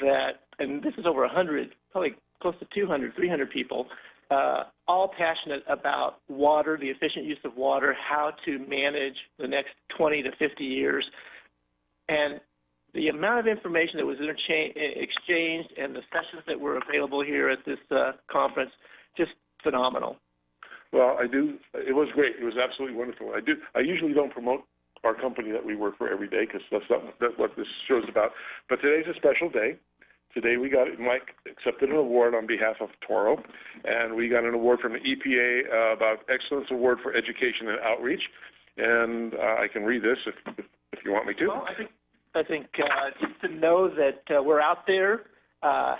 that, and this is over 100, probably close to 200, 300 people, all passionate about water, the efficient use of water, how to manage the next 20 to 50 years. And the amount of information that was exchanged and the sessions that were available here at this conference, just phenomenal. Well, I do. It was great. It was absolutely wonderful. I usually don't promote our company that we work for every day because that's what this show's about. But today's a special day. Today Mike accepted an award on behalf of Toro, and we got an award from the EPA about Excellence Award for Education and Outreach. And I can read this if you want me to. Well, I think just to know that we're out there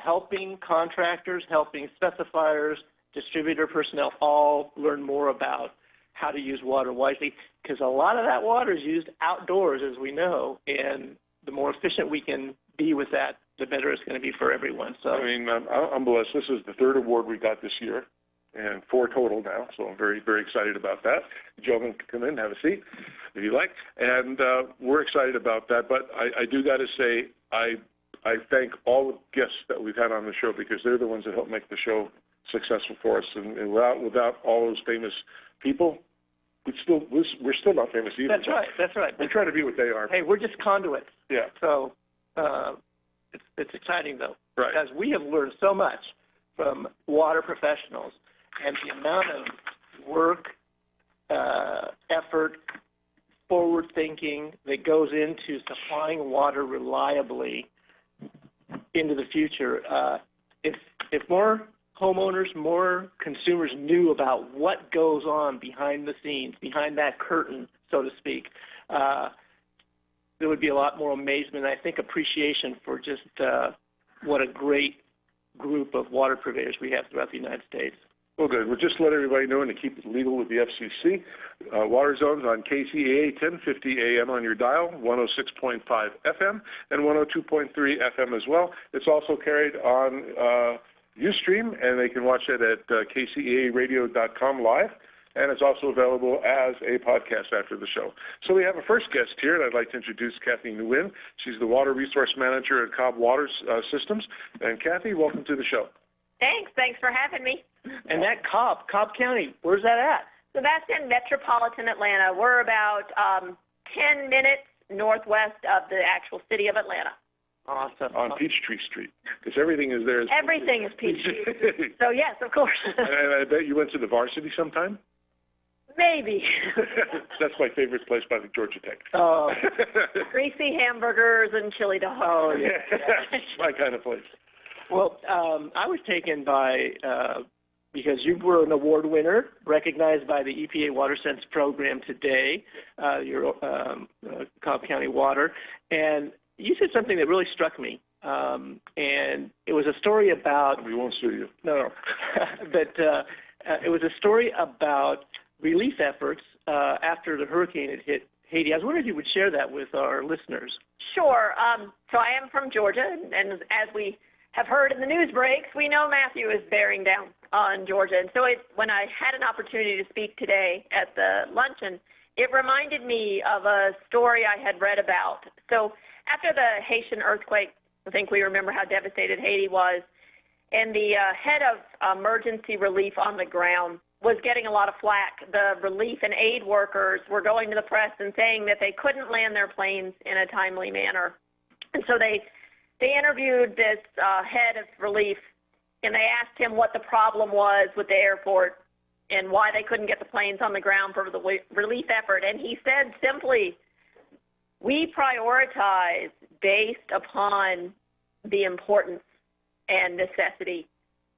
helping contractors, helping specifiers, distributor personnel all learn more about how to use water wisely, because a lot of that water is used outdoors, as we know, and the more efficient we can be with that, the better it's going to be for everyone. So I mean, I'm blessed. This is the third award we got this year, and 4 total now, so I'm very, very excited about that. Gentlemen, come in, have a seat, if you like. And we're excited about that, but I do got to say, I thank all the guests that we've had on the show, because they're the ones that help make the show successful for us. And without all those famous people, we're still not famous either. That's right. We try to be what they are. Hey, we're just conduits. Yeah. So it's exciting, though, right, because we have learned so much from water professionals, and the amount of work, effort, forward thinking that goes into supplying water reliably into the future. If more homeowners, more consumers knew about what goes on behind the scenes, behind that curtain, so to speak, there would be a lot more amazement and I think appreciation for just what a great group of water purveyors we have throughout the United States. Well, good. We'll just let everybody know, and to keep it legal with the FCC, Water Zones on KCAA 1050 AM on your dial, 106.5 FM, and 102.3 FM as well. It's also carried on Ustream, and they can watch it at kcaaradio.com live, and it's also available as a podcast after the show. So we have a first guest here, and I'd like to introduce Kathy Nguyen. She's the Water Resource Manager at Cobb Water Systems. And Kathy, welcome to the show. Thanks for having me. And that Cobb County, where's that at? So that's in metropolitan Atlanta. We're about 10 minutes northwest of the actual city of Atlanta. Awesome. On Peachtree Street, because everything is there. Everything is Peachtree. So, yes, of course. And I bet you went to the Varsity sometime? Maybe. That's my favorite place by the Georgia Tech. Oh. Greasy hamburgers and chili dogs. Oh, yeah. It's my kind of place. Well, I was taken by, because you were an award winner, recognized by the EPA WaterSense program today, your Cobb County Water, and you said something that really struck me, and it was a story about... We won't sue you. No. But it was a story about relief efforts after the hurricane had hit Haiti. I was wondering if you would share that with our listeners. Sure. So I am from Georgia, and as we have heard in the news breaks, we know Matthew is bearing down on Georgia. And so when I had an opportunity to speak today at the luncheon, it reminded me of a story I had read about. So after the Haitian earthquake, I think we remember how devastated Haiti was, and the head of emergency relief on the ground was getting a lot of flack. The relief and aid workers were going to the press and saying that they couldn't land their planes in a timely manner. And so they interviewed this head of relief, and they asked him what the problem was with the airport and why they couldn't get the planes on the ground for the relief effort. And he said simply, we prioritize based upon the importance and necessity.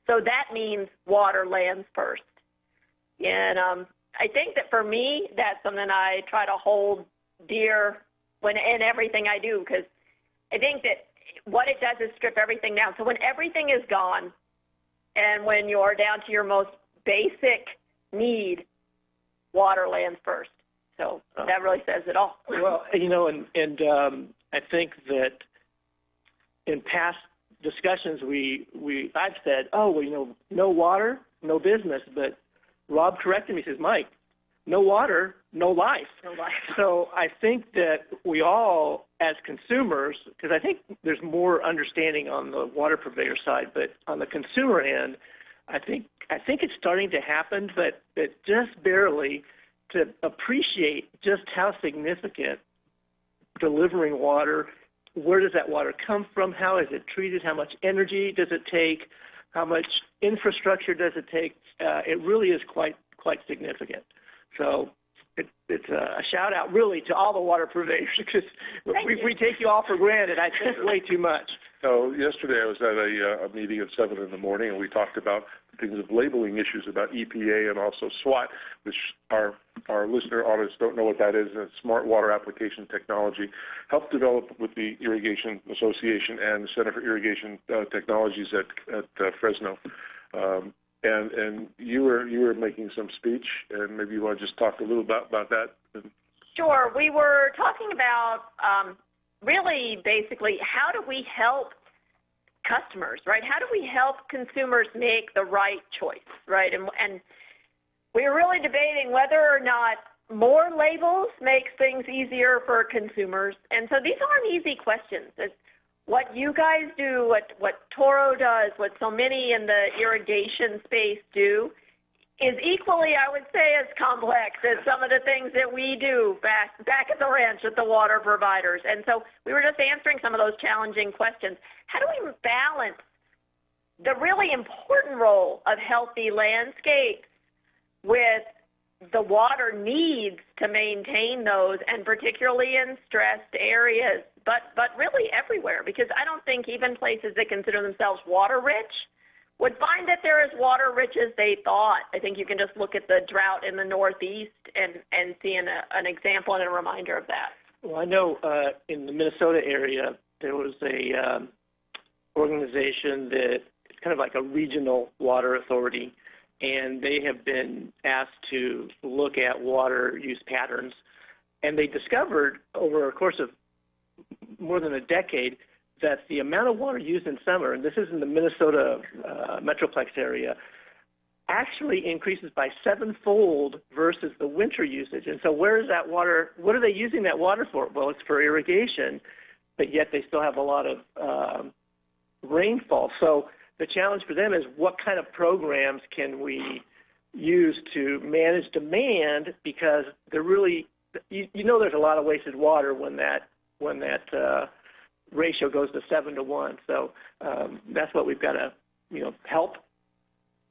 So that means water lands first. And I think that for me, that's something I try to hold dear in everything I do, because I think that what it does is strip everything down. So when everything is gone and when you're down to your most basic need, water lands first. So that really says it all. Well, and I think that in past discussions I've said, no water, no business. But Rob corrected me. He says, Mike, no water, no life. No life. So I think that we all, as consumers, because I think there's more understanding on the water purveyor side, but on the consumer end, I think it's starting to happen, but just barely, to appreciate just how significant delivering water, where does that water come from, how is it treated, how much energy does it take, how much infrastructure does it take. It really is quite significant. So it's a shout out really to all the water purveyors, because we take you all for granted, I think, way too much. So yesterday I was at a meeting at 7 in the morning, and we talked about things of labeling issues about EPA and also SWAT, which our listener audience don't know what that is. And it's Smart Water Application Technology, helped develop with the Irrigation Association and the Center for Irrigation Technologies at Fresno. And you were making some speech, and maybe you want to just talk a little about that. Sure. We were talking about really basically how do we help customers, right? How do we help consumers make the right choice, right? And we were really debating whether or not more labels makes things easier for consumers. And so these aren't easy questions. It's what you guys do, what Toro does, what so many in the irrigation space do, is equally, I would say, as complex as some of the things that we do back at the ranch at the water providers. And so we were just answering some of those challenging questions. How do we balance the really important role of healthy landscapes with the water needs to maintain those, and particularly in stressed areas, but really everywhere? Because I don't think even places that consider themselves water-rich would find that they're as water-rich as they thought. I think you can just look at the drought in the Northeast and see an example and a reminder of that. Well, I know in the Minnesota area there was a organization that it's kind of like a regional water authority, and they have been asked to look at water use patterns. And they discovered over a course of more than a decade that the amount of water used in summer, and this is in the Minnesota Metroplex area, actually increases by 7-fold versus the winter usage. And so where is that water? What are they using that water for? Well, it's for irrigation, but yet they still have a lot of rainfall. So the challenge for them is what kind of programs can we use to manage demand, because they're really, you know, there's a lot of wasted water when that ratio goes to 7-to-1. So that's what we've got to, help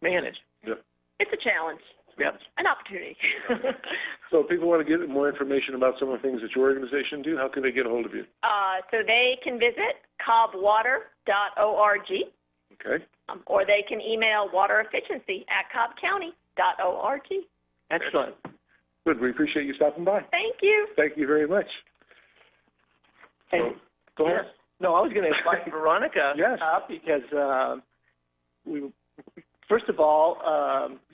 manage. Yep. It's a challenge. Yep. An opportunity. So if people want to get more information about some of the things that your organization do, how can they get a hold of you? So they can visit cobbwater.org. Okay. Or they can email waterefficiency@cobbcounty.org. Excellent. Good. We appreciate you stopping by. Thank you. Thank you very much. And, Go ahead. No, I was going to invite Veronica up because first of all,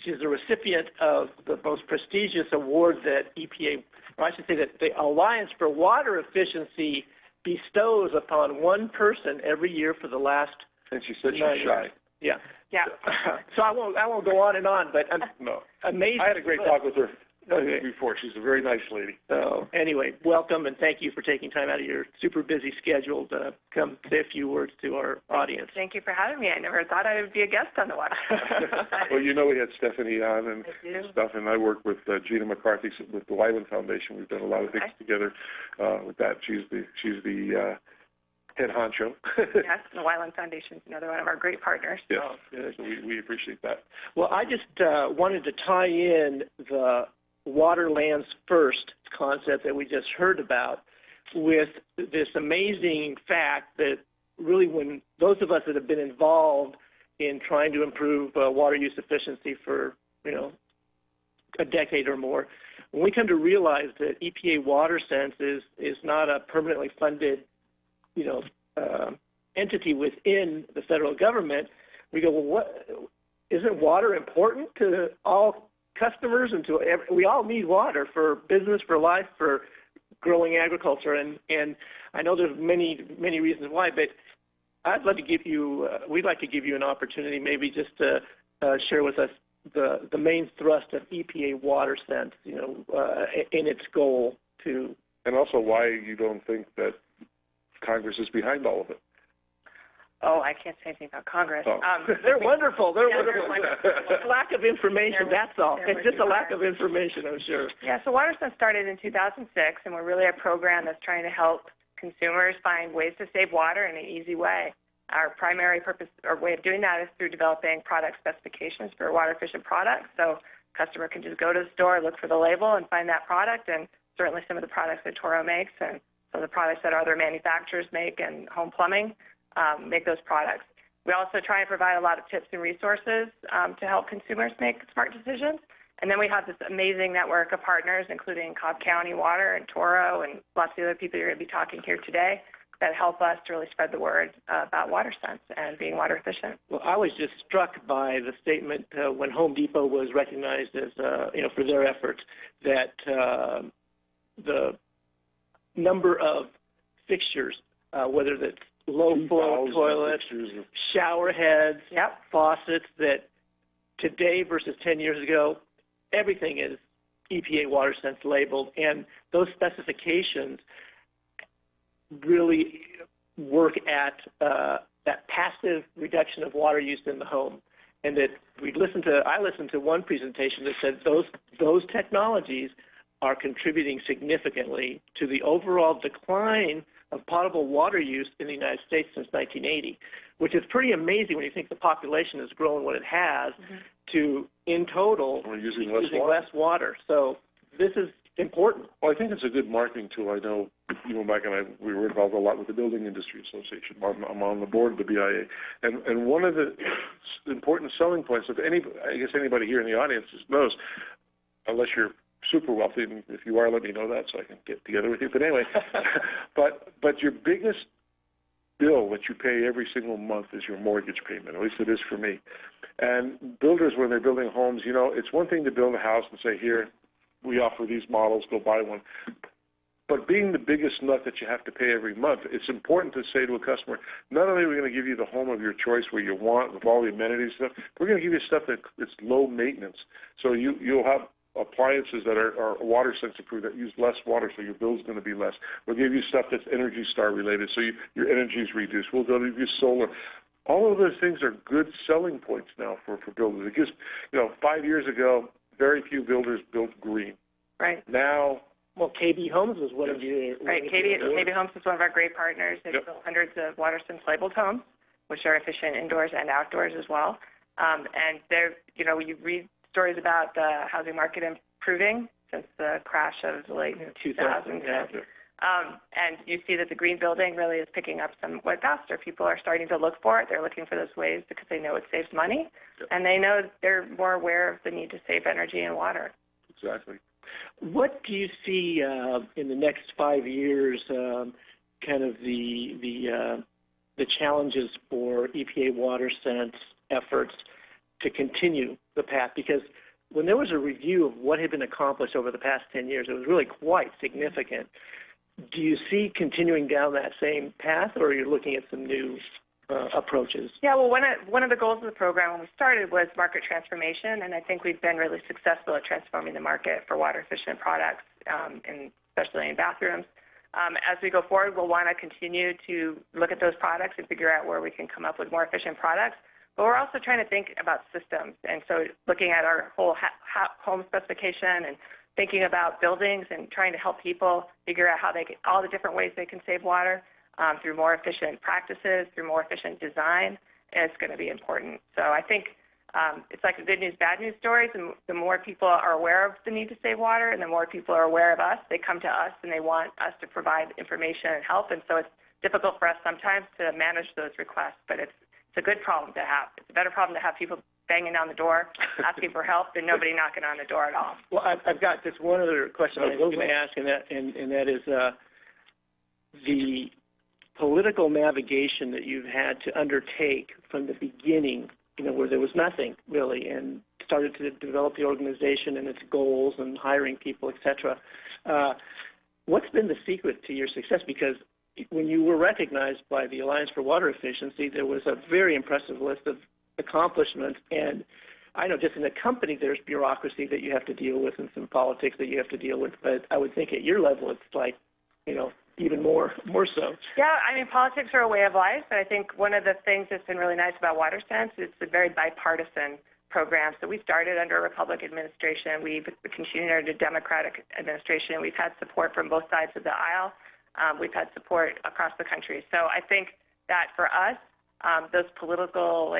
she's a recipient of the most prestigious award that EPA, or I should say that the Alliance for Water Efficiency bestows upon one person every year for the last. And she said she's shy. Yeah. Yeah. So I won't go on and on, but no. Amazing. I had a great talk with her before. She's a very nice lady. So anyway, welcome, and thank you for taking time out of your super busy schedule to come say a few words to our audience. Thank you for having me. I never thought I would be a guest on the water. Well, we had Stephanie on and stuff, and I work with Gina McCarthy with the Wyland Foundation. We've done a lot of things together with that. She's the head honcho. Yes, the Wyland Foundation is another one of our great partners. Yes, so we appreciate that. Well, I just wanted to tie in the Water Lands First concept that we just heard about with this amazing fact that really when those of us that have been involved in trying to improve water use efficiency for, a decade or more, when we come to realize that EPA WaterSense is not a permanently funded entity within the federal government, we go, well, isn't water important to all customers and we all need water for business, for life, for growing agriculture, and I know there's many reasons why, but we'd like to give you an opportunity maybe just to share with us the main thrust of EPA WaterSense, in its goal to. And also why you don't think that Congress is behind all of it. Oh, I can't say anything about Congress. Oh. They're wonderful. They're Yeah, wonderful. they're Lack of information, that's all. they're It's just a working lack of information, I'm sure. Yeah, so WaterSense started in 2006, and we're really a program that's trying to help consumers find ways to save water in an easy way. Our primary purpose or way of doing that is through developing product specifications for water-efficient products. So a customer can just go to the store, look for the label, and find that product, and certainly some of the products that Toro makes and some of the products that other manufacturers make and home plumbing make those products. We also try and provide a lot of tips and resources to help consumers make smart decisions. And then we have this amazing network of partners, including Cobb County Water and Toro and lots of other people you're going to be talking here today that help us to really spread the word about WaterSense and being water efficient. Well, I was just struck by the statement when Home Depot was recognized as, for their efforts, that the number of fixtures, whether that's low-flow toilets, shower heads, faucets, that today versus 10 years ago, everything is EPA WaterSense labeled, and those specifications really work at that passive reduction of water use in the home. And that I listened to one presentation that said those technologies are contributing significantly to the overall decline of potable water use in the United States since 1980, which is pretty amazing when you think the population has grown what it has to, in total, we're using less water. So this is important. Well, I think it's a good marketing tool. I know Mike and I, we were involved a lot with the Building Industry Association. I'm on the board of the BIA. And one of the important selling points of anybody here in the audience knows, unless you're super wealthy, and if you are, let me know that so I can get together with you. But anyway, but your biggest bill that you pay every single month is your mortgage payment. At least it is for me. And builders, when they're building homes, it's one thing to build a house and say, here, we offer these models, go buy one. But being the biggest nut that you have to pay every month, it's important to say to a customer, not only are we going to give you the home of your choice where you want with all the amenities and stuff, we're going to give you stuff that's low maintenance. So you'll have appliances that are WaterSense approved that use less water, so your bill's going to be less. We'll give you stuff that's Energy Star related, so your energy is reduced. We'll give you solar. All of those things are good selling points now for builders. It gives, 5 years ago, very few builders built green. Right. Now, KB Homes was one of you. Right. KB Homes is one of our great partners. They've built hundreds of WaterSense labeled homes, which are efficient indoors and outdoors as well. And they're, you read stories about the housing market improving since the crash of the late 2000s. And you see that the green building really is picking up somewhat faster. People are starting to look for it. They're looking for those ways because they know it saves money, and they know they're more aware of the need to save energy and water. Exactly. What do you see in the next 5 years, kind of the challenges for EPA WaterSense efforts to continue the path? Because when there was a review of what had been accomplished over the past 10 years, it was really quite significant. Do you see continuing down that same path, or are you looking at some new approaches? Yeah, well, one of the goals of the program when we started was market transformation, and I think we've been really successful at transforming the market for water-efficient products, especially in bathrooms. As we go forward, we'll want to continue to look at those products and figure out where we can come up with more efficient products. But we're also trying to think about systems, and so looking at our whole home specification and thinking about buildings and trying to help people figure out all the different ways they can save water through more efficient practices, through more efficient design, is going to be important. So I think it's like the good news, bad news stories, and the more people are aware of the need to save water and the more people are aware of us, they come to us and they want us to provide information and help. And so it's difficult for us sometimes to manage those requests, but it's a good problem to have. It's a better problem to have people banging down the door, asking for help, than nobody knocking on the door at all. Well, I've got just one other question I was going to ask, and that is the political navigation that you've had to undertake from the beginning, where there was nothing really, and started to develop the organization and its goals and hiring people, et cetera. What's been the secret to your success? Because when you were recognized by the Alliance for Water Efficiency, there was a very impressive list of accomplishments, and I know just in a company there's bureaucracy that you have to deal with and some politics that you have to deal with, but I would think at your level it's like, even more so. Yeah, I mean, politics are a way of life, and I think one of the things that's been really nice about WaterSense is it's a very bipartisan program. So we started under a Republican administration. We've continued under a Democratic administration. We've had support from both sides of the aisle. We've had support across the country. So I think that for us, those political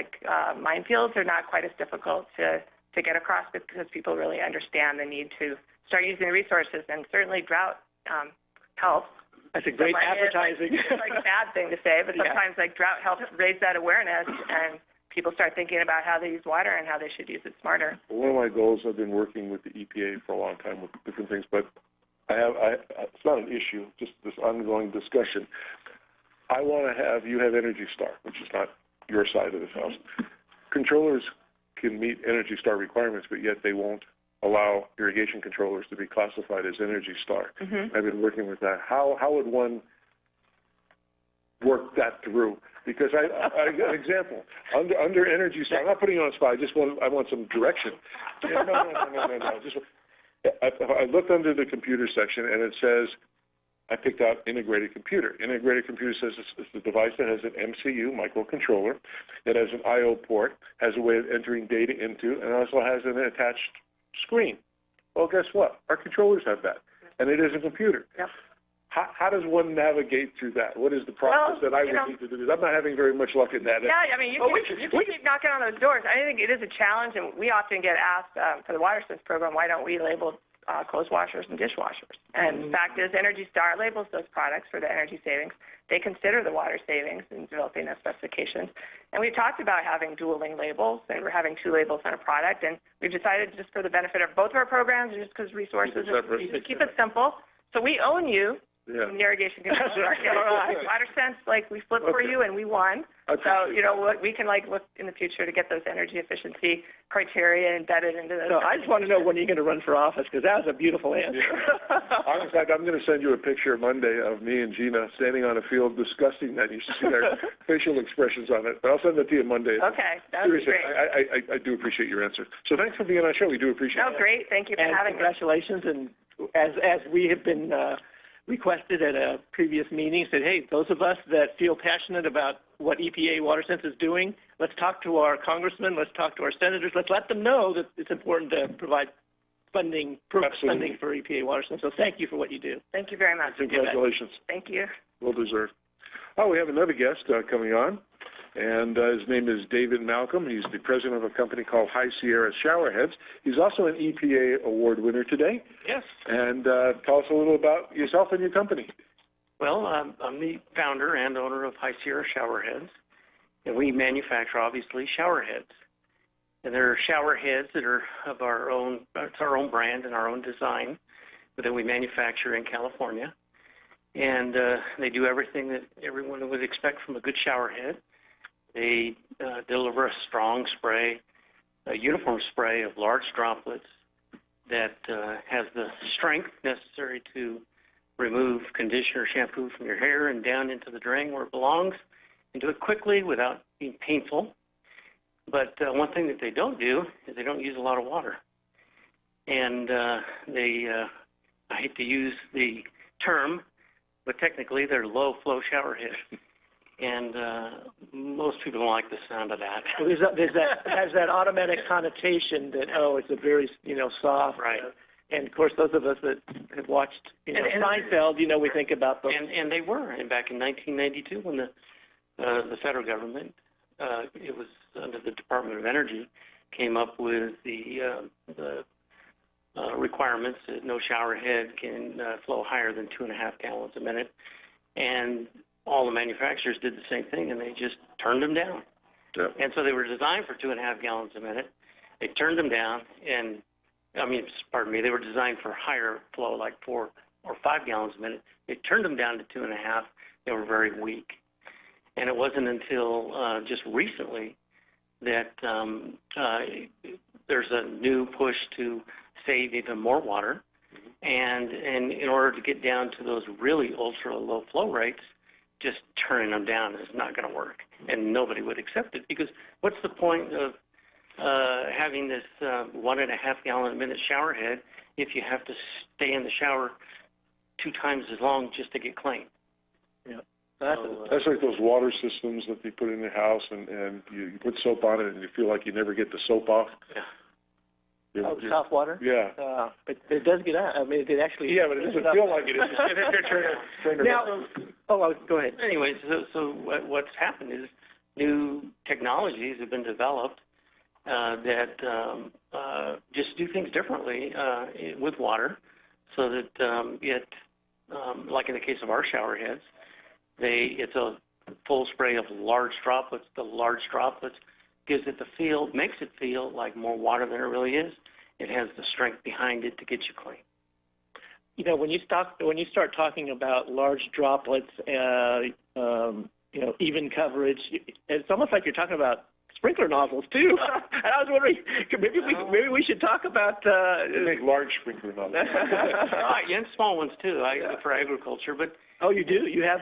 minefields are not quite as difficult to get across because people really understand the need to start using the resources, and certainly drought helps. That's a great advertising. It's like a bad thing to say, but sometimes drought helps raise that awareness, and people start thinking about how they use water and how they should use it smarter. One of my goals, I've been working with the EPA for a long time with different things, but it's not an issue, just this ongoing discussion. I want to have Energy Star, which is not your side of the house. Controllers can meet Energy Star requirements, but yet they won't allow irrigation controllers to be classified as Energy Star. Mm-hmm. I've been working with that. How would one work that through? Because I got an example. Under Energy Star, I'm not putting you on the spot. I want some direction. No. I looked under the computer section, and it says, I picked out integrated computer. Integrated computer says it's the device that has an MCU, microcontroller, that has an I/O port, has a way of entering data into, and also has an attached screen. Well, guess what? Our controllers have that, and it is a computer. Yep. How does one navigate through that? What is the process that I would need to do? I'm not having very much luck in that. Yeah, I mean, you can keep knocking on those doors. I think it is a challenge, and we often get asked for the WaterSense program, why don't we label clothes washers and dishwashers? And the fact is, Energy Star labels those products for the energy savings. They consider the water savings in developing those specifications. And we've talked about having dualing labels, and we're having 2 labels on a product, and we've decided just for the benefit of both of our programs, just because resources, keep it simple. So we own you. Yeah. In the irrigation control market. WaterSense, we flipped for you and we won. Okay. So, we can look in the future to get those energy efficiency criteria embedded into those. So I just want to know when you're going to run for office, because that was a beautiful answer. Yeah. In fact, I'm going to send you a picture Monday of me and Gina standing on a field discussing that. You should see their facial expressions on it. But I'll send that to you Monday. Okay, that would be great. I do appreciate your answer. So thanks for being on our show. We do appreciate it. Oh, great. Thank you for having me. Congratulations. And as we have been requested at a previous meeting, said, hey, those of us that feel passionate about what EPA WaterSense is doing, let's talk to our congressmen, let's talk to our senators, let's let them know that it's important to provide funding for EPA WaterSense. So thank you for what you do. Thank you very much. Congratulations. Thank you. Well deserved. Oh, we have another guest coming on, and his name is David Malcolm. He's the president of a company called High Sierra Showerheads. He's also an EPA award winner today. Yes. And tell us a little about yourself and your company. Well, I'm the founder and owner of High Sierra Showerheads, and we manufacture, obviously, shower heads. And they're shower heads that are of our own, it's our own brand and our own design that we manufacture in California. And they do everything that everyone would expect from a good shower head. They deliver a strong spray, a uniform spray of large droplets that has the strength necessary to remove conditioner, shampoo from your hair and down into the drain where it belongs, and do it quickly without being painful. But one thing that they don't do is they don't use a lot of water. And I hate to use the term, but technically they're low-flow shower heads. And most people don't like the sound of that. Well, has that automatic connotation that, it's a very, soft. Right. And, of course, those of us that have watched, Seinfeld, we think about those. And they were. And back in 1992 when the federal government, it was under the Department of Energy, came up with the requirements that no shower head can flow higher than 2.5 gallons a minute. And all the manufacturers did the same thing, and they just turned them down. Yep. And so they were designed for 2.5 gallons a minute. They turned them down, and they were designed for higher flow, like 4 or 5 gallons a minute. They turned them down to 2.5. They were very weak. And it wasn't until just recently that there's a new push to save even more water. And in order to get down to those really ultra low flow rates, just turning them down is not going to work. And nobody would accept it, because what's the point of having this 1.5 gallon a minute shower head if you have to stay in the shower 2 times as long just to get clean. Yeah. That's like those water systems that they put in your house, and you put soap on it, and you feel like you never get the soap off. Yeah. Soft water? Yeah. But it does get out. I mean, it actually... Yeah, but it doesn't feel like it. It's just trying to Now, go ahead. Anyways, so what's happened is new technologies have been developed that just do things differently with water, so that like in the case of our shower heads, it's a full spray of large droplets. The large droplets gives it the feel, makes it feel like more water than it really is. It has the strength behind it to get you clean. You know, when you start talking about large droplets, even coverage, it's almost like you're talking about sprinkler nozzles too. And I was wondering, maybe we should talk about. make large sprinkler nozzles. And small ones too, for agriculture, but. Oh, you do? You have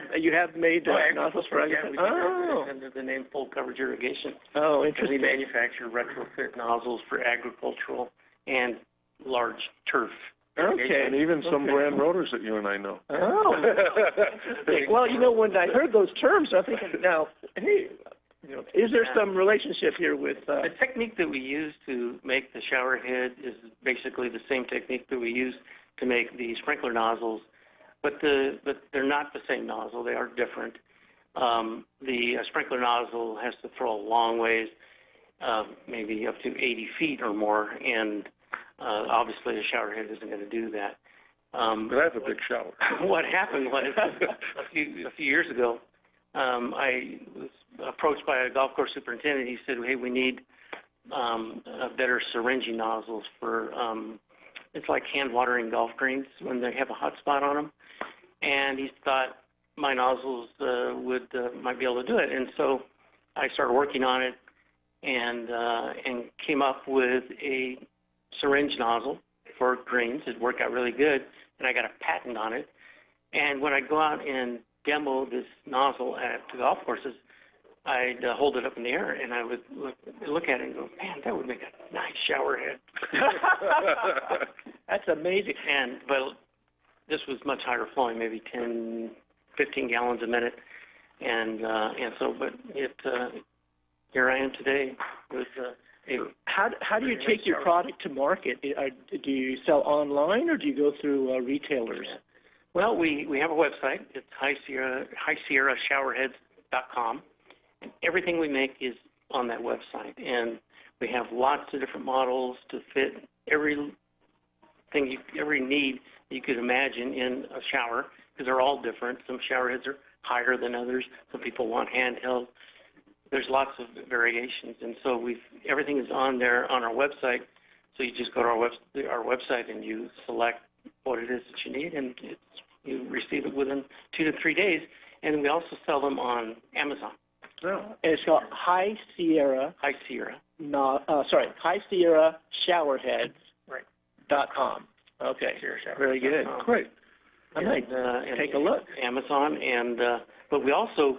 made nozzles for agriculture? Oh. Under the name Full Coverage Irrigation. Oh, interesting. We manufacture retrofit nozzles for agricultural and large turf. Okay. And even some brand rotors that you and I know. Oh. Well, when I heard those terms, I'm thinking, now, hey, is there some relationship here with... The technique that we use to make the shower head is basically the same technique that we use to make the sprinkler nozzles, but they're not the same nozzle. They are different. The sprinkler nozzle has to throw a long ways, maybe up to 80 feet or more, and obviously a shower head isn't going to do that. But I have a big shower. What happened was a few years ago, I was approached by a golf course superintendent. He said, "Hey, we need better syringing nozzles for it's like hand watering golf greens when they have a hot spot on them." And he thought my nozzles might be able to do it. And so I started working on it and came up with a syringe nozzle for greens. It worked out really good, and I got a patent on it. And when I go out and demo this nozzle at the golf courses, I'd hold it up in the air, and I would look at it and go, "Man, that would make a nice shower head." That's amazing. But this was much higher flowing, maybe 10, 15 gallons a minute, and so, but here I am today with How do you take your product to market? Do you sell online, or do you go through retailers? Well, we have a website. It's HighSierraShowerheads.com, and everything we make is on that website. And we have lots of different models to fit every need you could imagine in a shower, because they're all different. Some shower heads are higher than others. Some people want handheld. There's lots of variations, and so everything is on there on our website. So you just go to our website and you select what it is that you need, and you receive it within 2 to 3 days. And we also sell them on Amazon. Oh. And it's called High Sierra. High Sierra. High Sierra Showerheads. Right. .com. Okay. Very good. Great. I might take a look. Amazon, but we also,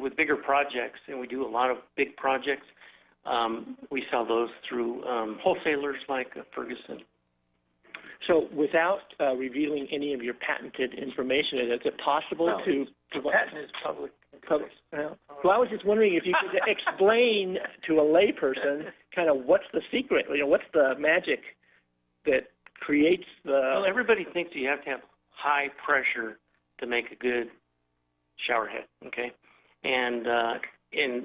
with bigger projects, and we do a lot of big projects, we sell those through wholesalers like Ferguson. So without revealing any of your patented information, is it possible to... The patent is public. Well, I was just wondering if you could explain to a layperson kind of what's the secret, what's the magic that creates the... Well, everybody thinks you have to have high pressure to make a good shower head, okay? And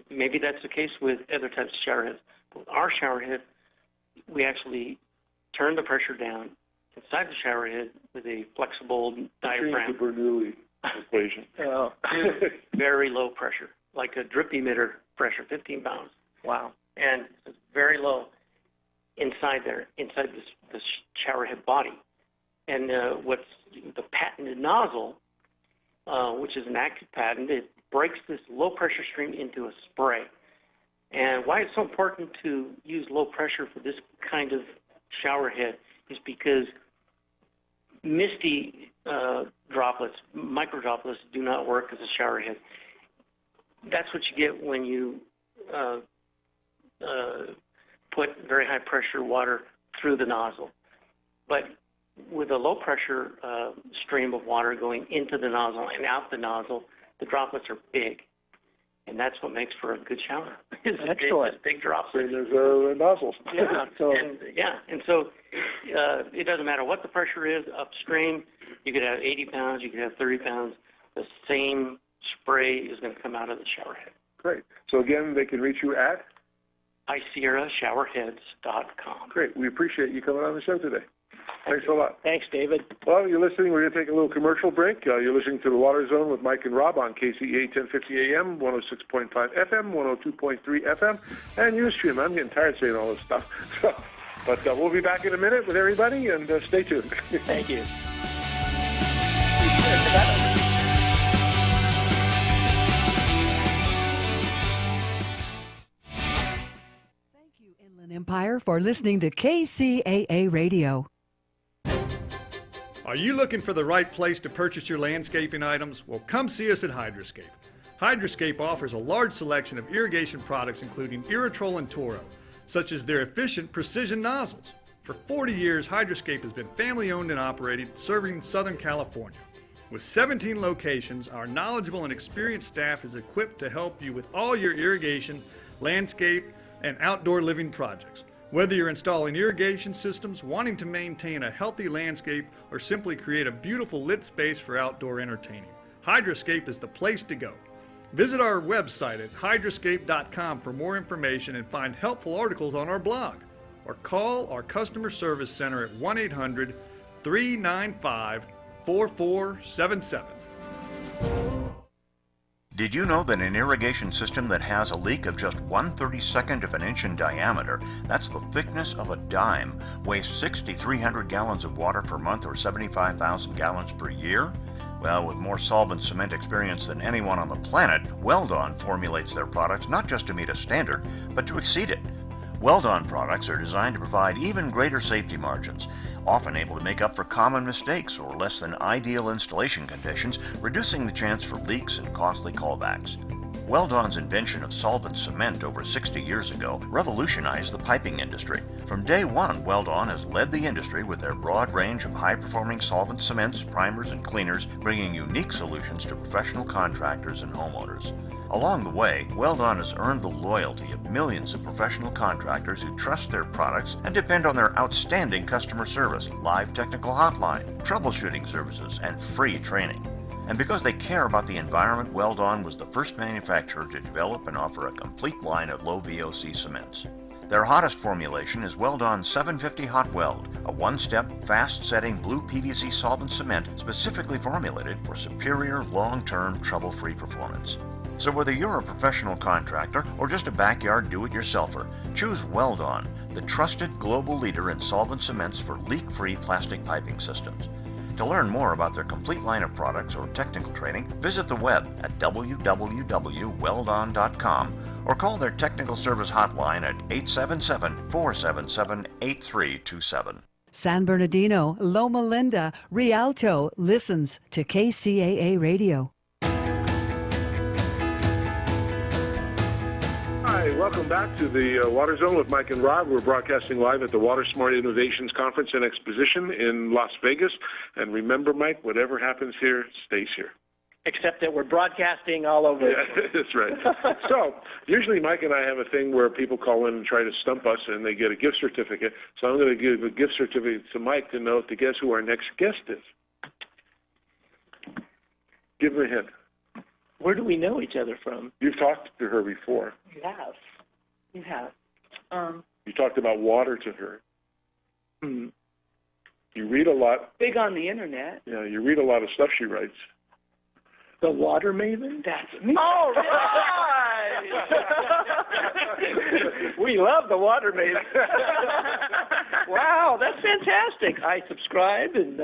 maybe that's the case with other types of shower heads. But with our shower head, we actually turn the pressure down inside the shower head with a flexible diaphragm. The Bernoulli equation. Oh. Very low pressure, like a drip emitter pressure, 15 pounds. Wow. And it's very low inside this shower head body. And what's the patented nozzle, which is an active patent, it breaks this low pressure stream into a spray. And why it's so important to use low pressure for this kind of shower head is because misty droplets, micro droplets, do not work as a shower head. That's what you get when you put very high pressure water through the nozzle. But with a low pressure stream of water going into the nozzle and out the nozzle, the droplets are big. And that's what makes for a good shower. Excellent. Big drops. Same as nozzles. Yeah. So- And so it doesn't matter what the pressure is upstream. You could have 80 pounds, you could have 30 pounds. The same spray is going to come out of the shower head. Great. So again, they can reach you at? HighSierraShowerheads.com. Great. We appreciate you coming on the show today. Thanks a lot. Thanks, David. Well, you're listening. We're going to take a little commercial break. You're listening to The Water Zone with Mike and Rob on KCEA 1050 AM, 106.5 FM, 102.3 FM, and Ustream. I'm getting tired saying all this stuff. But we'll be back in a minute with everybody, and stay tuned. Thank you. Thank you, Inland Empire, for listening to KCAA Radio. Are you looking for the right place to purchase your landscaping items? Well, come see us at Hydroscape. Hydroscape offers a large selection of irrigation products including Irritrol and Toro, such as their efficient precision nozzles. For 40 years, Hydroscape has been family-owned and operated, serving Southern California. With 17 locations, our knowledgeable and experienced staff is equipped to help you with all your irrigation, landscape, and outdoor living projects. Whether you're installing irrigation systems, wanting to maintain a healthy landscape, or simply create a beautiful lit space for outdoor entertaining, Hydroscape is the place to go. Visit our website at hydroscape.com for more information and find helpful articles on our blog, or call our customer service center at 1-800-395-4477. Did you know that an irrigation system that has a leak of just 1/32 of an inch in diameter, that's the thickness of a dime, wastes 6,300 gallons of water per month or 75,000 gallons per year? Well, with more solvent cement experience than anyone on the planet, Weldon formulates their products not just to meet a standard, but to exceed it. Weldon products are designed to provide even greater safety margins, often able to make up for common mistakes or less than ideal installation conditions, reducing the chance for leaks and costly callbacks. Weldon's invention of solvent cement over 60 years ago revolutionized the piping industry. From day one, Weldon has led the industry with their broad range of high-performing solvent cements, primers, and cleaners, bringing unique solutions to professional contractors and homeowners. Along the way, Weldon has earned the loyalty of millions of professional contractors who trust their products and depend on their outstanding customer service, live technical hotline, troubleshooting services, and free training. And because they care about the environment, Weldon was the first manufacturer to develop and offer a complete line of low VOC cements. Their hottest formulation is Weldon 750 Hot Weld, a one-step, fast-setting blue PVC solvent cement specifically formulated for superior, long-term, trouble-free performance. So whether you're a professional contractor or just a backyard do-it-yourselfer, choose Weldon, the trusted global leader in solvent cements for leak-free plastic piping systems. To learn more about their complete line of products or technical training, visit the web at www.weldon.com or call their technical service hotline at 877-477-8327. San Bernardino, Loma Linda, Rialto listens to KCAA Radio. Hi, welcome back to the Water Zone with Mike and Rob. We're broadcasting live at the Water Smart Innovations Conference and Exposition in Las Vegas. And remember, Mike, whatever happens here stays here. Except that we're broadcasting all over. Yeah, that's right. So, usually Mike and I have a thing where people call in and try to stump us, and they get a gift certificate. So I'm going to give a gift certificate to Mike to guess who our next guest is. Give him a hint. Where do we know each other from? You've talked to her before. You have. You have. You talked about water to her. Hmm. You read a lot. Big on the internet. Yeah, you read a lot of stuff she writes. The Water Maven? That's me. All right! We love the Water Maven. Wow, that's fantastic. I subscribe, and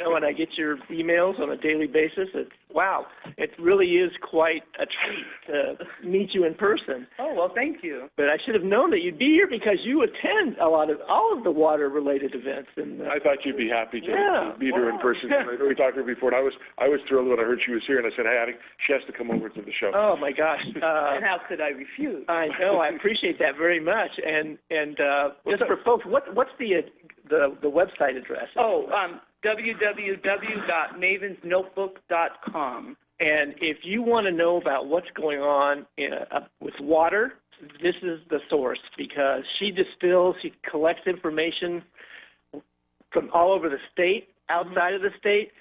When I get your emails on a daily basis, it's wow. It really is quite a treat to meet you in person. Oh, well, thank you. But I should have known that you'd be here because you attend all of the water-related events. And I thought you'd be happy to meet her in Wow. person. I know we talked to her before, and I was thrilled when I heard she was here, and I said, hey, Addie, she has to come over to the show. Oh my gosh! And how could I refuse? I know. I appreciate that very much. And just for folks, what's the website address? Oh, www.mavensnotebook.com. And if you want to know about what's going on with water, this is the source, because she collects information from all over the state, outside of the state,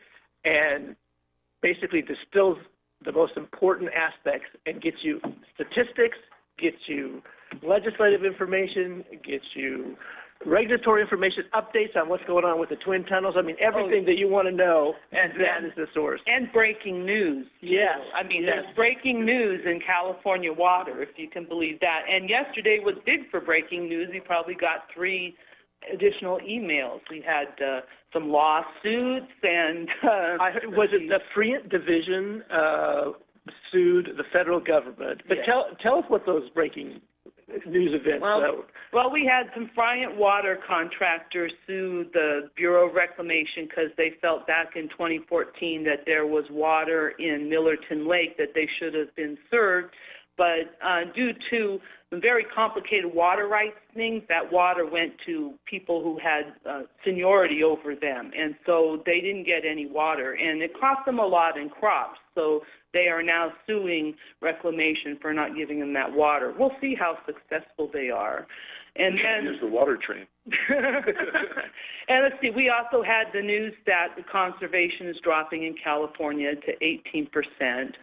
and basically distills the most important aspects and gets you statistics, gets you legislative information, gets you regulatory information, updates on what's going on with the twin tunnels. I mean, everything that you want to know, and that is the source. And breaking news. Yes. I mean, there's breaking news in California water, if you can believe that. And yesterday was big for breaking news. We probably got 3 additional emails. We had some lawsuits and... was it the Freant Division sued the federal government? But yes. tell us what those breaking news events. Well, we had some Friant water contractors sue the Bureau of Reclamation because they felt back in 2014 that there was water in Millerton Lake that they should have been served. But due to some very complicated water rights things, that water went to people who had seniority over them. And so they didn't get any water. And it cost them a lot in crops. So they are now suing Reclamation for not giving them that water. We'll see how successful they are. And then Use the water train. And let's see, we also had the news that the conservation is dropping in California to 18%.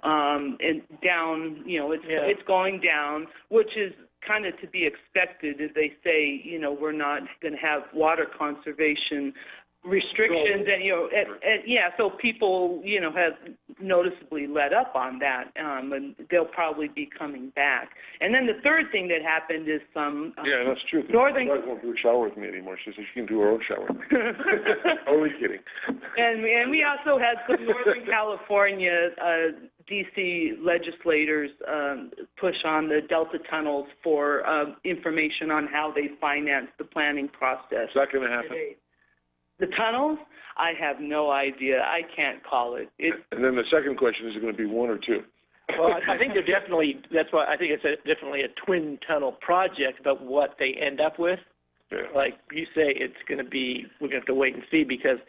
And down, it's going down, which is kind of to be expected as they say, we're not going to have water conservation restrictions and so people have noticeably let up on that, and they'll probably be coming back. And then the third thing that happened is some yeah, that's true. northern. My wife won't do a shower with me anymore. She says she can do her own shower. Only kidding. And we also had some Northern California D.C. legislators push on the Delta tunnels for information on how they finance the planning process. Is that going to happen? The tunnels? I have no idea. I can't call it. And then the second question, is it going to be 1 or 2? Well, I think they're definitely, that's why I think it's definitely a twin tunnel project, but what they end up with, like you say, it's going to be, we're going to have to wait and see, because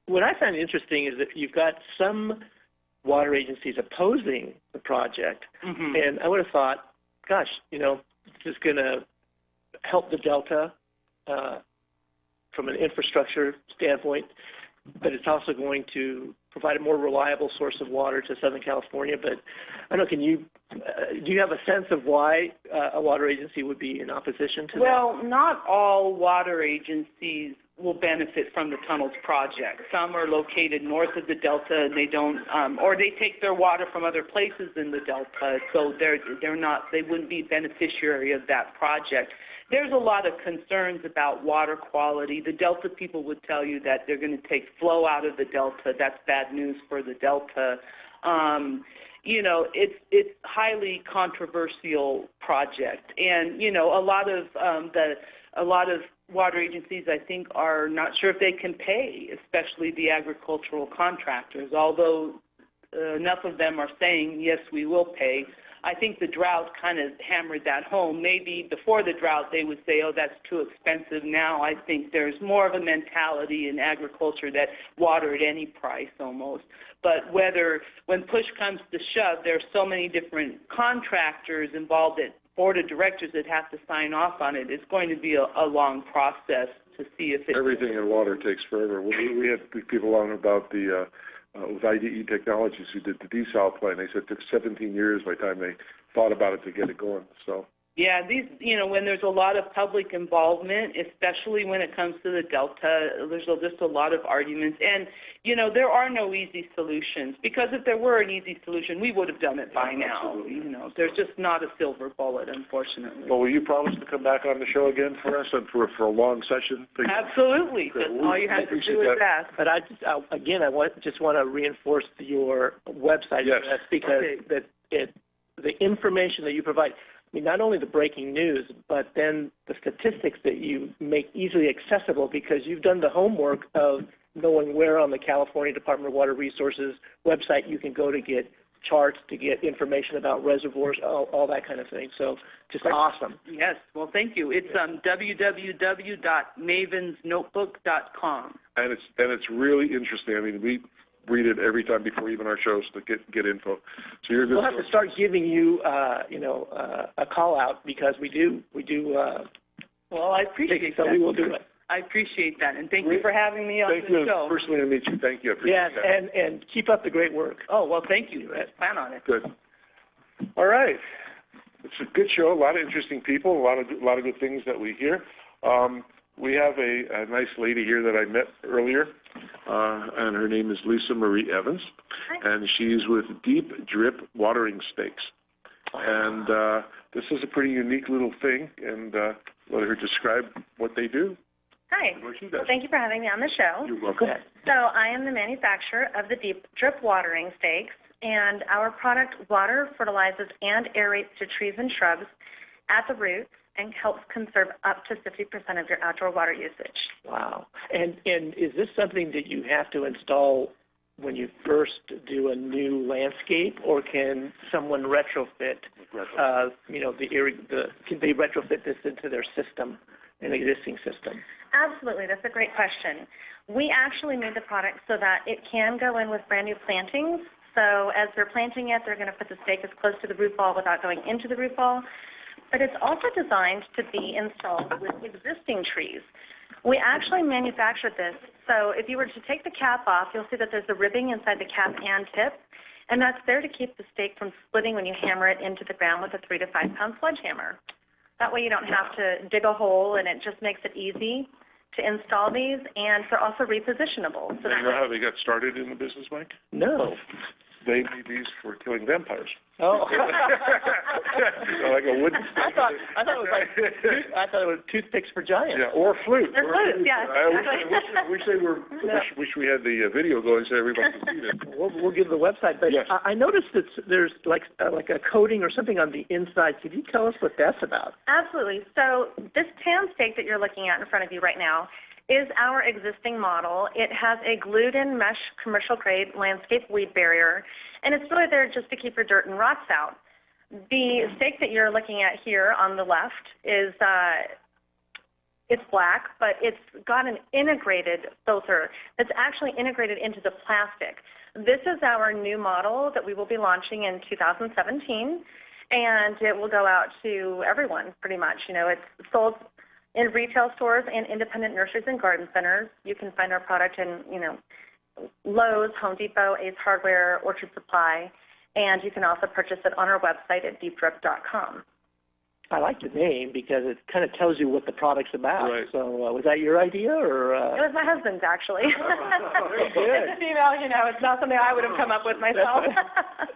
what I find interesting is that you've got some water agencies opposing the project, and I would have thought, gosh, this is going to help the Delta from an infrastructure standpoint, but it's also going to provide a more reliable source of water to Southern California. But I don't know, do you have a sense of why a water agency would be in opposition to that? Well, not all water agencies will benefit from the tunnels project. Some are located north of the Delta, and they don't, or they take their water from other places in the Delta, so they wouldn't be beneficiary of that project. There's a lot of concerns about water quality. The Delta people would tell you that they're going to take flow out of the Delta. That's bad news for the Delta. It's highly controversial project, and a lot of water agencies, I think, are not sure if they can pay, especially the agricultural contractors. Although enough of them are saying yes, we will pay. I think the drought kind of hammered that home. Maybe before the drought they would say, oh, that's too expensive. Now I think there's more of a mentality in agriculture that water at any price almost. But when push comes to shove, there are so many different contractors involved at board of directors that have to sign off on it. It's going to be a long process to see if it... Everything in water takes forever. We had people on about the... with IDE Technologies who did the desal plan. They said it took 17 years by the time they thought about it to get it going. So Yeah, these, when there's a lot of public involvement, especially when it comes to the Delta, there's just a lot of arguments. And, there are no easy solutions, because if there were an easy solution, we would have done it by now. There's just not a silver bullet, unfortunately. Well, will you promise to come back on the show again for us and for a long session? Absolutely. All you have to do is ask. But I just want to reinforce your website. Yes. Because the information that you provide, I mean, not only the breaking news, but then the statistics that you make easily accessible, because you've done the homework of knowing where on the California Department of Water Resources website you can go to get charts, to get information about reservoirs, all that kind of thing. So just awesome. Yes. Well, thank you. It's www.mavensnotebook.com. And it's really interesting. I mean, we read it every time before even our shows to get info. So you're good. We'll have to start giving you, a call out, because we do. Well, I appreciate that. So we will do it. I appreciate that, and thank you for having me on the show. Thank you. Personally to meet you. Thank you. I appreciate that. And keep up the great work. Oh, well, thank you. Plan on it. Good. All right. It's a good show. A lot of interesting people. A lot of good things that we hear. We have a nice lady here that I met earlier, and her name is Lisa Marie Evans. Hi. And she's with Deep Drip Watering Stakes. And this is a pretty unique little thing, and let her describe what they do. Hi. What she does. Well, thank you for having me on the show. You're welcome. So I am the manufacturer of the Deep Drip Watering Stakes, and our product water, fertilizes, and aerates to trees and shrubs at the roots and helps conserve up to 50% of your outdoor water usage. Wow. And is this something that you have to install when you first do a new landscape, or can someone retrofit? Can they retrofit this into their system, an existing system? Absolutely. That's a great question. We actually made the product so that it can go in with brand new plantings. So as they're planting it, they're going to put the stake as close to the root ball without going into the root ball. But it's also designed to be installed with existing trees. We actually manufactured this, so if you were to take the cap off, you'll see that there's a ribbing inside the cap and tip, and that's there to keep the stake from splitting when you hammer it into the ground with a 3 to 5 pound sledgehammer. That way you don't have to dig a hole, and it just makes it easy to install these, and they're also repositionable. So you know how they got started in the business, Mike? No. They made these for killing vampires. Oh. Like a wooden stick. I thought it was toothpicks for giants. Yeah, or flute. They're flutes, yes. I wish we had the video going so everybody could see this. We'll give the website, but yes. I noticed that there's like a coating or something on the inside. Could you tell us what that's about? Absolutely. So this tan stake that you're looking at in front of you right now is our existing model. It has a glued-in mesh commercial-grade landscape weed barrier, and it's really there just to keep your dirt and rocks out. The stake that you're looking at here on the left is it's black, but it's got an integrated filter that's actually integrated into the plastic. This is our new model that we will be launching in 2017, and it will go out to everyone pretty much. It's sold in retail stores and independent nurseries and garden centers. You can find our product in, Lowe's, Home Depot, Ace Hardware, Orchard Supply, and you can also purchase it on our website at deepdrip.com. I like the name because it kind of tells you what the product's about. Right. So was that your idea, or? It was my husband's, actually. Good. It's a female, it's not something I would have come up with myself.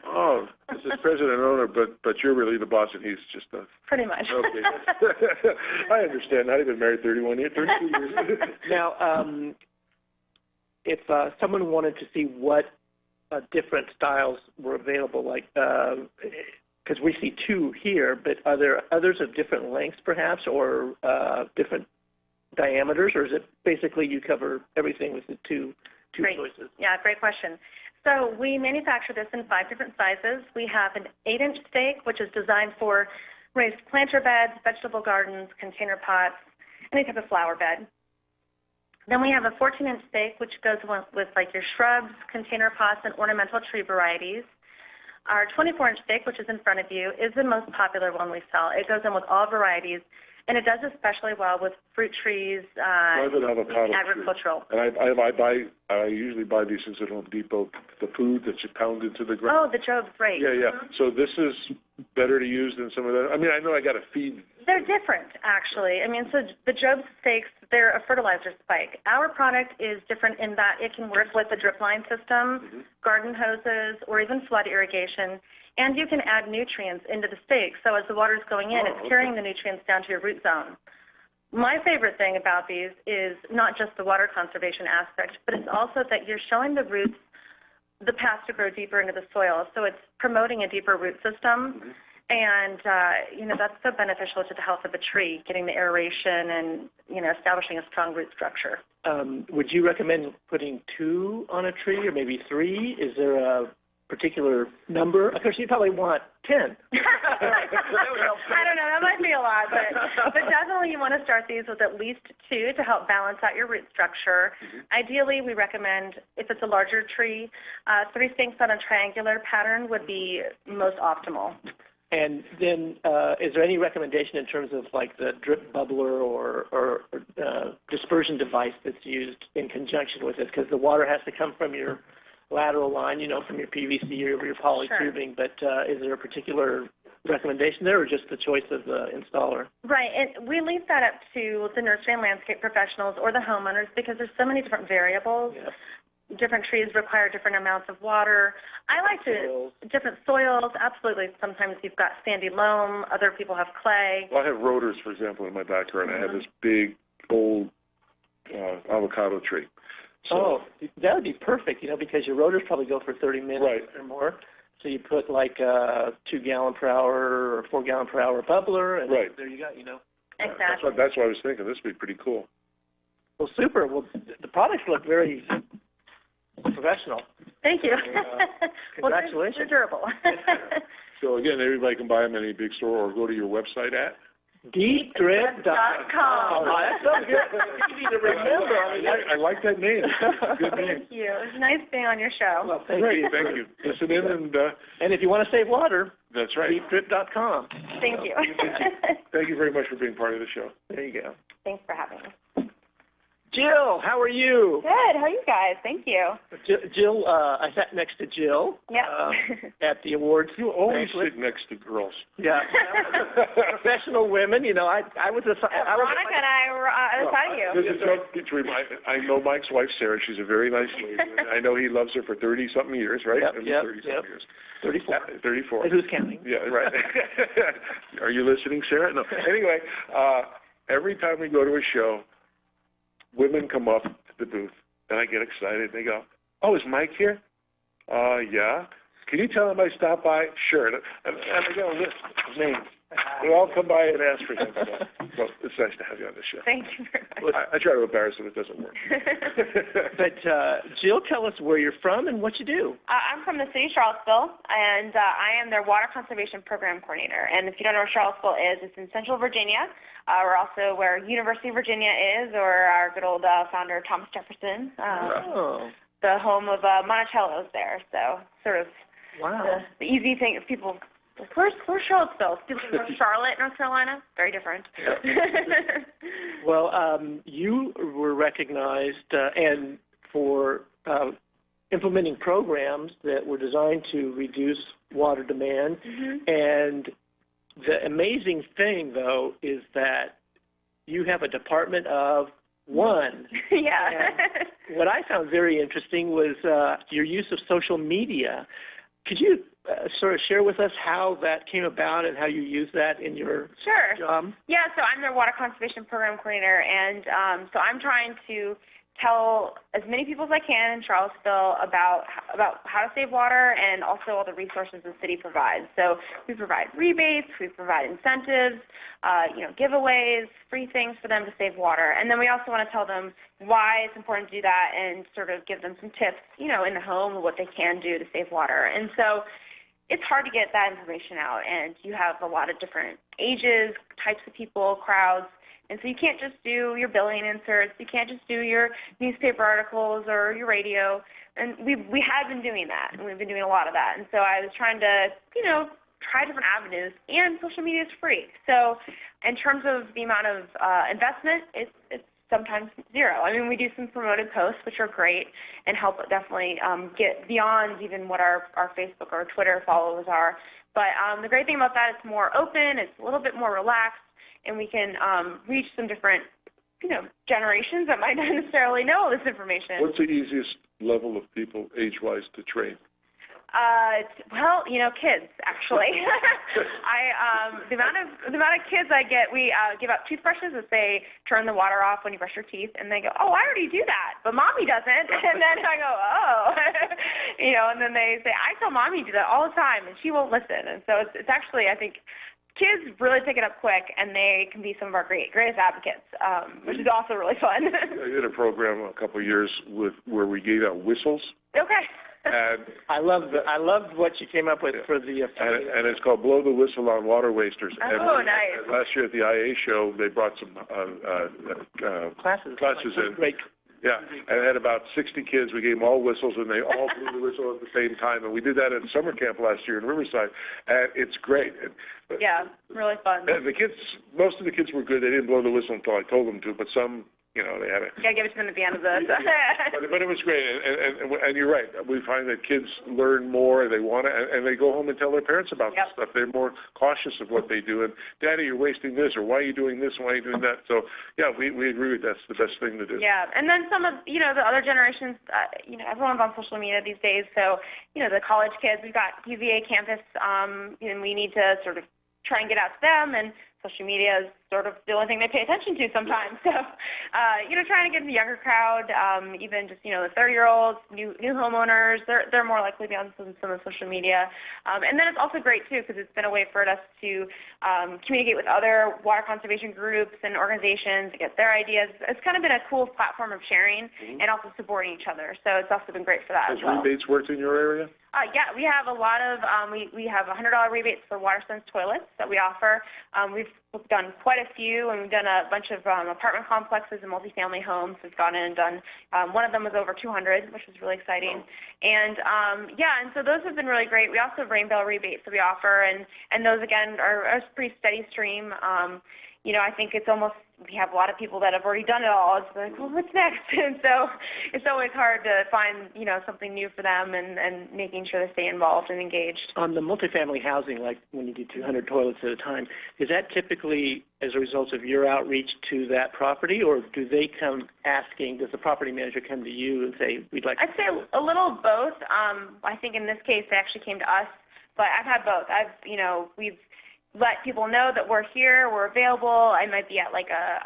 Oh, this is president and owner, but you're really the boss, and he's just a... Pretty much. Okay. I understand. I've been married 32 years. Now, if someone wanted to see what different styles were available, like, because we see two here, but are there others of different lengths, perhaps, or different diameters, or is it basically you cover everything with the two choices? Yeah, great question. So we manufacture this in 5 different sizes. We have an 8-inch stake, which is designed for raised planter beds, vegetable gardens, container pots, any type of flower bed. Then we have a 14-inch stake, which goes with like your shrubs, container pots, and ornamental tree varieties. Our 24-inch stake, which is in front of you, is the most popular one we sell. It goes in with all varieties, And it does especially well with fruit trees, Private avocado agricultural. tree. And I usually buy these things at Home Depot, the food that you pound into the ground. Oh, the Job's, right. Yeah, yeah. So this is better to use than some of that. I mean, I know I got to feed. They're different, actually. I mean, so the Job's stakes, they're a fertilizer spike. Our product is different in that it can work with a drip line system, garden hoses, or even flood irrigation. And you can add nutrients into the stakes. So as the water's going in, it's carrying the nutrients down to your root zone. My favorite thing about these is not just the water conservation aspect, but it's also that you're showing the roots the path to grow deeper into the soil. So it's promoting a deeper root system. And, that's so beneficial to the health of a tree, getting the aeration and, establishing a strong root structure. Would you recommend putting 2 on a tree or maybe 3? Is there a particular number? Of course, you probably want 10. I don't know. That might be a lot, but definitely you want to start these with at least 2 to help balance out your root structure. Ideally, we recommend, if it's a larger tree, 3 stakes on a triangular pattern would be most optimal. And then, is there any recommendation in terms of like the drip bubbler or dispersion device that's used in conjunction with this? Because the water has to come from your lateral line, from your PVC or your polytubing. Sure. But is there a particular recommendation there, or just the choice of the installer? Right, and we leave that up to the nursery and landscape professionals or the homeowners because there's so many different variables. Yes. Different trees require different amounts of water. I like different soils, absolutely. Sometimes you've got sandy loam, other people have clay. Well, I have rotors, for example, in my backyard. I have this big, old avocado tree. So, that would be perfect, because your rotors probably go for 30 minutes or more. So you put like a 2-gallon per hour or 4-gallon per hour bubbler, and there you go, Exactly. That's what I was thinking. This would be pretty cool. Well, super. Well, the products look very professional. Thank you. Congratulations. Well, they're durable. So again, everybody can buy them in any big store or go to your website at DeepDrip.com. Oh, that's so good. Easy to remember. I like that name. Good name. Thank you. It was nice being on your show. Well, thank you. Thank you. Listen in and if you want to save water, that's right. DeepDrip.com. Thank you. Thank you very much for being part of the show. There you go. Thanks for having us. Jill, how are you? Good. How are you guys? Thank you. Jill, I sat next to Jill at the awards. You always sit next to girls. Yeah. Professional women. I was Veronica and I were beside you. I know Mike's wife, Sarah. She's a very nice lady. I know he loves her for 30-something years, right? Yep. 30-something years. 34. And who's counting? Yeah, right. Are you listening, Sarah? No. Anyway, every time we go to a show, women come up to the booth, and I get excited. They go, "Oh, is Mike here?" Yeah. Can you tell him I stopped by? Sure. And I got a list of names. They all come by and ask for him. So it's nice to have you on the show. Thank you very much. I try to embarrass him. It doesn't work. But, Jill, tell us where you're from and what you do. I'm from the city of Charlottesville, and I am their Water Conservation Program Coordinator. And if you don't know where Charlottesville is, it's in Central Virginia. We're also where University of Virginia is, or our good old founder, Thomas Jefferson. The home of Monticello's there. So sort of the easy thing is people... Where's Charlottesville? People from Charlotte, North Carolina? Very different. Well, you were recognized and for implementing programs that were designed to reduce water demand. And the amazing thing, though, is that you have a department of one. Yeah. And what I found very interesting was your use of social media. Could you sort of share with us how that came about and how you use that in your job? Yeah, so I'm their Water Conservation Program Coordinator, and so I'm trying to tell as many people as I can in Charlottesville about how to save water and also all the resources the city provides. So we provide rebates, we provide incentives, giveaways, free things for them to save water. And then we also want to tell them why it's important to do that and sort of give them some tips, in the home, what they can do to save water. And so it's hard to get that information out, and you have a lot of different ages, types of people, crowds. And so you can't just do your billing inserts. You can't just do your newspaper articles or your radio. And we have been doing that, and we've been doing a lot of that. And so I was trying to, try different avenues, and social media is free. So In terms of the amount of investment, it's sometimes zero. I mean, we do some promoted posts, which are great and help definitely get beyond even what our Facebook or Twitter followers are. But the great thing about that, it's more open, it's a little bit more relaxed, and we can reach some different, generations that might not necessarily know this information. What's the easiest level of people, age-wise, to train? Kids, actually. The amount of kids I get, we give out toothbrushes that say, turn the water off when you brush your teeth, and they go, oh, I already do that, but Mommy doesn't. And then I go, oh. And then they say, I tell Mommy to do that all the time, and she won't listen. And so it's actually, I think, kids really pick it up quick, and they can be some of our greatest advocates, which is also really fun. I did a program a couple of years where we gave out whistles. Okay. And I loved what you came up with for the. And it's called Blow the Whistle on Water Wasters. Nice. And last year at the IA show, they brought some classes in. Great. Yeah, and it had about 60 kids. We gave them all whistles, and they all blew the whistle at the same time. And we did that at summer camp last year in Riverside, and it's great. Yeah, really fun. And most of the kids were good. They didn't blow the whistle until I told them to, but some, they had it. You gotta give it to them at the end of the. But it was great, and you're right. We find that kids learn more, they want to, and they go home and tell their parents about this stuff. They're more cautious of what they do. And Daddy, you're wasting this, or why are you doing this, and why are you doing that? So yeah, we agree with that's the best thing to do. Yeah, and then some of the other generations, everyone's on social media these days. So the college kids, we've got UVA campus, and we need to sort of try and get out to them, and social media is sort of the only thing they pay attention to sometimes. So, trying to get the younger crowd, even just, the 30-year-olds, new homeowners, they're more likely to be on some of the social media. And then it's also great, too, because it's been a way for us to communicate with other water conservation groups and organizations, get their ideas. It's kind of been a cool platform of sharing and also supporting each other. So it's also been great for that as well. Has rebates worked in your area? Yeah, we have a lot of, we have $100 rebates for WaterSense toilets that we offer. We've done quite a few, and we've done a bunch of apartment complexes and multifamily homes. We've gone in and done, one of them was over 200, which was really exciting. And and so those have been really great. We also have rainbow rebates that we offer, and those, again, are a pretty steady stream. I think it's almost, we have a lot of people that have already done it all. It's like, well, what's next? And so it's always hard to find, something new for them and making sure they stay involved and engaged. On the multifamily housing, like when you do 200 toilets at a time, is that typically as a result of your outreach to that property, or do they come asking, does the property manager come to you and say, we'd like to... I'd say a little of both. I think in this case they actually came to us, but I've had both. We've let people know that we're here, we're available. I might be at like a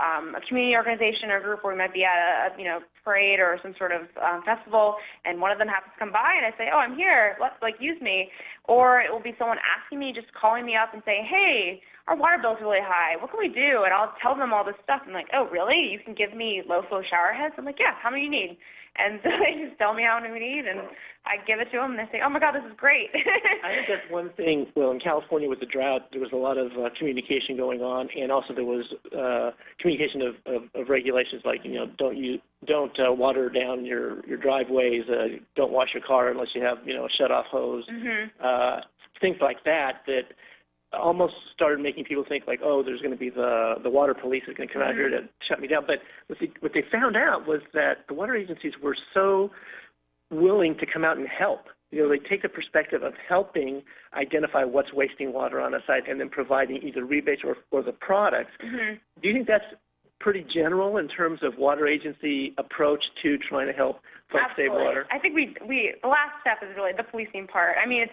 community organization or group, or we might be at a parade or some sort of festival, and one of them happens to come by, and I say, oh, I'm here, let's use me. Or it will be someone asking me, just calling me up and saying, hey, our water bill's really high, what can we do? And I'll tell them all this stuff. I'm like, oh, really? You can give me low-flow shower heads? I'm like, yeah, how many do you need? And so they just tell me how many we need, and I give it to them, and they say, oh, my God, this is great. I think that's one thing. Well, in California with the drought, there was a lot of communication going on, and also there was communication of regulations like, don't water down your driveways, don't wash your car unless you have, a shut-off hose, things like that almost started making people think like, oh, there's going to be the water police is going to come out here to shut me down. But what they found out was that the water agencies were so willing to come out and help. They take the perspective of helping identify what's wasting water on a site and then providing either rebates or the products. Do you think that's pretty general in terms of water agency approach to trying to help folks save water? I think we the last step is really the policing part. I mean,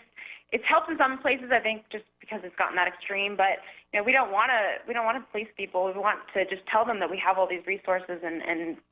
it's helped in some places, I think, just because it's gotten that extreme. But we don't want to police people. We want to just tell them that we have all these resources and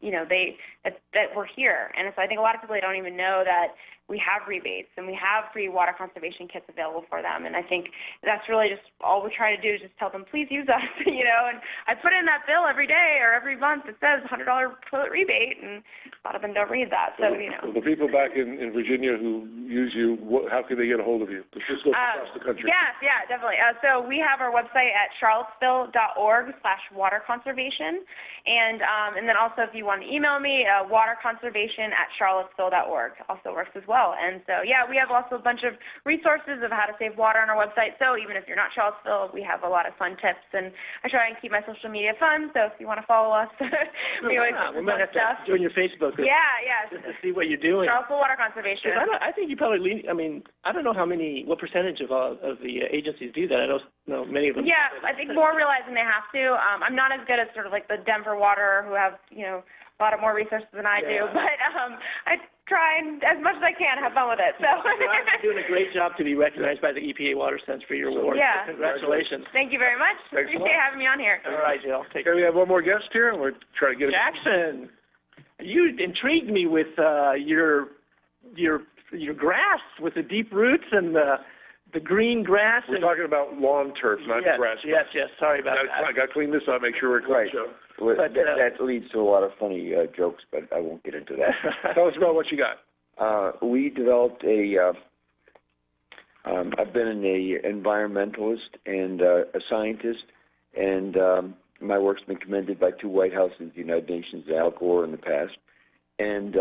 that we're here. And so I think a lot of people, they don't even know that we have rebates and we have free water conservation kits available for them. And I think that's really just all we try to do is just tell them, please use us, And I put in that bill every day or every month that says $100 toilet rebate, and a lot of them don't read that. So, The people back in Virginia who use you, how can they get a hold of you? This goes across the country. Yeah, definitely. So we have our website. website at charlottesville.org/water conservation. And then also if you want to email me, waterconservation@charlottesville.org also works as well. And so, yeah, we have also a bunch of resources of how to save water on our website. So even if you're not Charlottesville, we have a lot of fun tips. And I try and keep my social media fun. So if you want to follow us, we always we might have to join your Facebook group. Yeah. Just to see what you're doing. Charlottesville Water Conservation. I think you probably lean. I mean, I don't know what percentage of the agencies do that. I don't know many of them. Yeah, I think more realizing they have to. I'm not as good as sort of like the Denver Water, who have a lot of more resources than I do, but I try and as much as I can have fun with it. So you're doing a great job to be recognized by the EPA Water Sense for your award. Yeah, so congratulations. Thank you very much. Thanks Appreciate having me on here. All right, Jill. Okay, we have one more guest here, and we're trying to get Jackson. You intrigued me with your grass with the deep roots and the green grass. We're talking about lawn turf, not grass. Yes. Sorry about that. I got to clean this up, make sure we're clean. Right. Well, that leads to a lot of funny jokes, but I won't get into that. Tell us about what you got. We developed I've been an environmentalist and a scientist, and my work's been commended by 2 White Houses of the United Nations, Al Gore in the past. And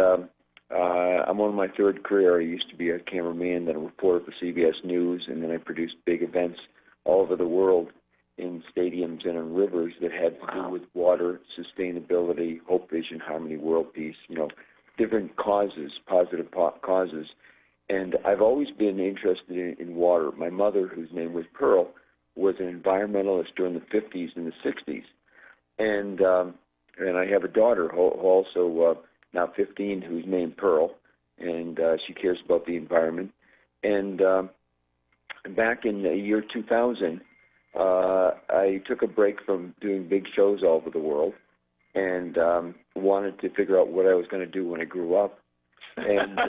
I'm on my 3rd career. I used to be a cameraman, then a reporter for CBS News, and then I produced big events all over the world in stadiums and in rivers that had to do with water, sustainability, hope, vision, harmony, world peace, different causes, positive causes. And I've always been interested in water. My mother, whose name was Pearl, was an environmentalist during the 50s and the 60s. And I have a daughter who also now 15, who's named Pearl, and she cares about the environment. And back in the year 2000, I took a break from doing big shows all over the world and wanted to figure out what I was going to do when I grew up. And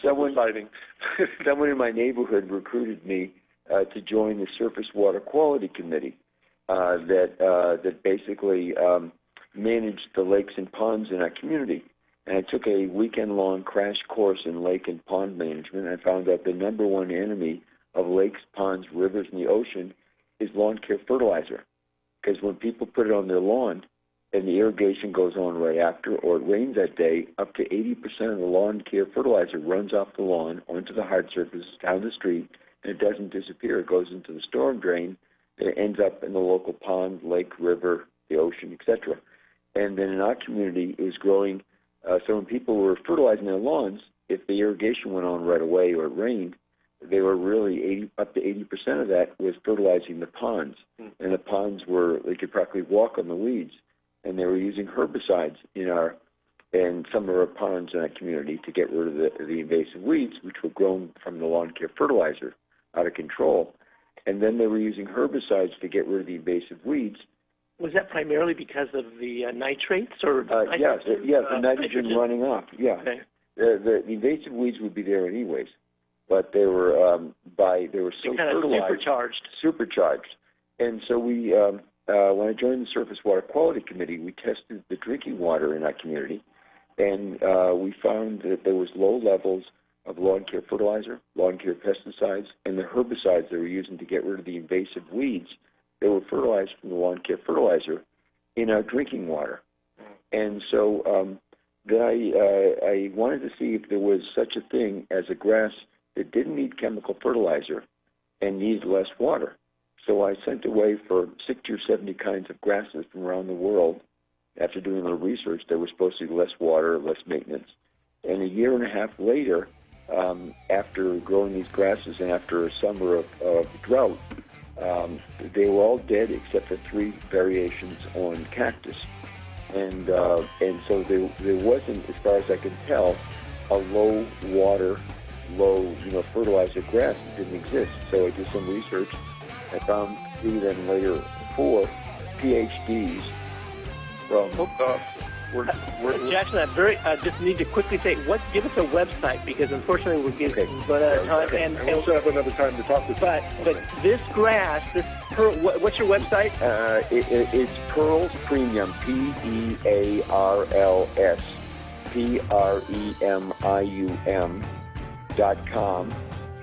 someone in my neighborhood recruited me to join the Surface Water Quality Committee that basically managed the lakes and ponds in our community. And I took a weekend-long crash course in lake and pond management, and I found out the number one enemy of lakes, ponds, rivers, and the ocean is lawn care fertilizer. Because when people put it on their lawn and the irrigation goes on right after, or it rains that day, up to 80% of the lawn care fertilizer runs off the lawn onto the hard surface, down the street, and it doesn't disappear. It goes into the storm drain, and it ends up in the local pond, lake, river, the ocean, etc. And then in our community, it was growing. So when people were fertilizing their lawns, if the irrigation went on right away or it rained, they were really up to 80% of that was fertilizing the ponds. And the ponds they could practically walk on the weeds. And they were using herbicides in some of our ponds in that community to get rid of the invasive weeds, which were grown from the lawn care fertilizer out of control. And then they were using herbicides to get rid of the invasive weeds. Was that primarily because of the nitrates or the the nitrogen running off? Yeah, okay. The invasive weeds would be there anyways, but they were so fertilized, supercharged. And so we, when I joined the Surface Water Quality Committee, we tested the drinking water in our community, and we found that there was low levels of lawn care fertilizer, lawn care pesticides, and the herbicides they were using to get rid of the invasive weeds. They were fertilized from the lawn care fertilizer in our drinking water. And so then I wanted to see if there was such a thing as a grass that didn't need chemical fertilizer and needed less water. So I sent away for 60 or 70 kinds of grasses from around the world. After doing a little research, there was supposed to be less water, less maintenance. And a year and a half later, after growing these grasses and after a summer of drought, they were all dead except for 3 variations on cactus. And so there wasn't, as far as I can tell, a low water, low fertilizer grass that didn't exist. So I did some research. I found 3, then later 4 PhDs from. Jackson, I just need to quickly say, give us a website, because unfortunately we're getting run out of time. And we'll set up another time to talk with you. But this grass, this Pearl, what's your website? It's Pearls Premium, PEARLS, PREMIUM.com.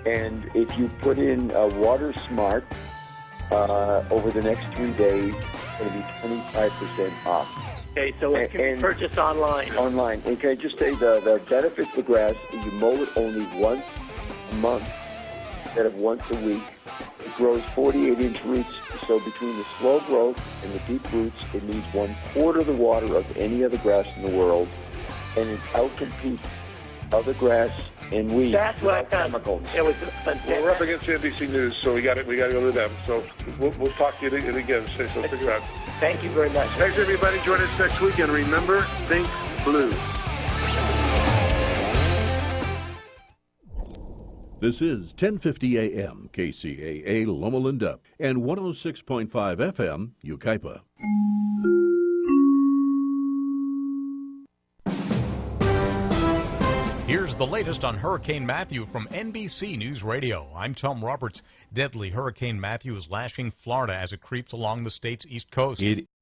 And if you put in Water Smart, over the next 3 days, it's going to be 25% off. Okay, so it can be purchased online. Online. And can I just say the benefits of the grass is you mow it only once a month instead of once a week. It grows 48-inch roots, so between the slow growth and the deep roots, it needs 1/4 the water of any other grass in the world, and it outcompetes other grass and weeds. That's what I found. Chemicals. It was Well, we're up against NBC News, so we got to go to them. So we'll talk to you again. So figure out. Thank you very much. Thanks, everybody. Join us next week, and remember, think blue. This is 1050 AM, KCAA Loma Linda, and 106.5 FM, Yucaipa. Here's the latest on Hurricane Matthew from NBC News Radio. I'm Tom Roberts. Deadly Hurricane Matthew is lashing Florida as it creeps along the state's east coast.